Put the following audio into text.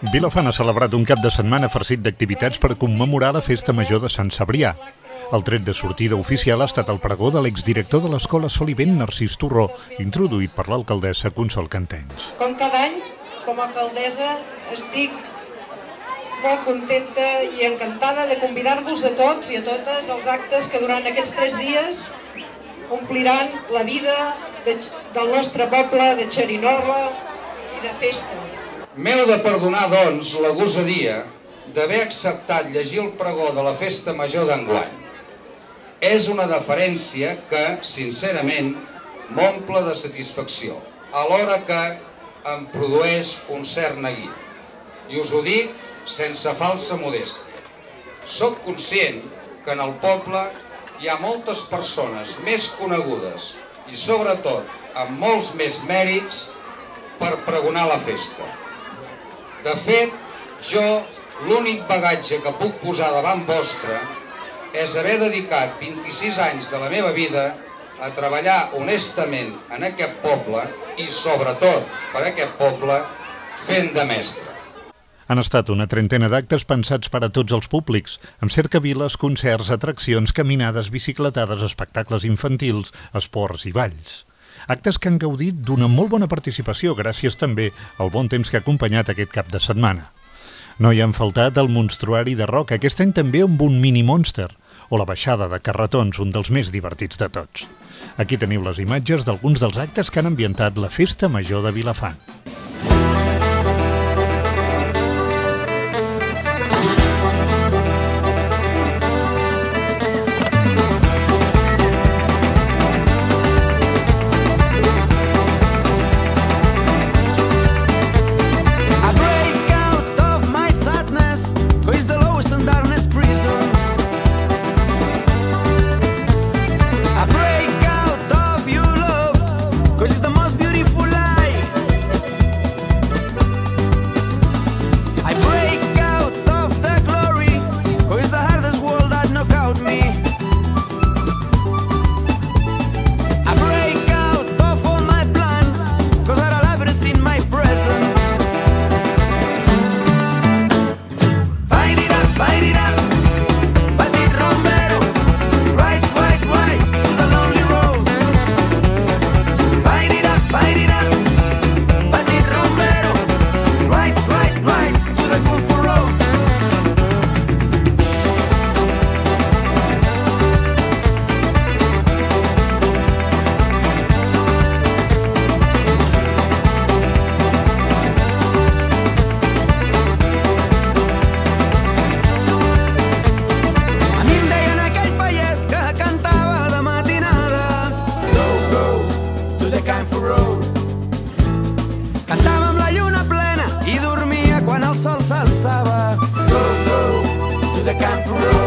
Vilafant ha celebrat un cap de setmana farcit d'activitats per commemorar la Festa Major de Sant Cebrià. El tret de sortida oficial ha estat el pregó de l'exdirector de l'Escola Sol i Vent, Narcís Torró, introduït per l'alcaldessa Consol Cantenys. Com cada any, com a alcaldessa, estic molt contenta i encantada de convidar-vos a tots i a totes als actes que durant aquests 3 dies ompliran la vida del nostre poble de Xerinola i de festa. M'heu de perdonar, doncs, la gosadia d'haver acceptat llegir el pregó de la Festa Major d'enguany. És una deferència que, sincerament, m'omple de satisfacció, alhora que em produeix un cert neguit. I us ho dic sense falsa modèstia. Soc conscient que en el poble hi ha moltes persones més conegudes i, sobretot, amb molts més mèrits per pregonar la festa. De fet, jo l'únic bagatge que puc posar davant vostre és haver dedicat 26 anys de la meva vida a treballar honestament en aquest poble i, sobretot, per aquest poble, fent de mestre. Han estat una trentena d'actes pensats per a tots els públics, amb cercaviles, concerts, atraccions, caminades, bicicletades, espectacles infantils, esports i balls. Actes que han gaudit d'una molt bona participació, gràcies també al bon temps que ha acompanyat aquest cap de setmana. No hi han faltat el monstruari de rock, aquest any també amb un mini-monster, o la baixada de carretons, un dels més divertits de tots. Aquí teniu les imatges d'alguns dels actes que han ambientat la Festa Major de Vilafant. Cantava amb la lluna plena i dormia quan el sol s'alçava. Go, go, to the camp for road.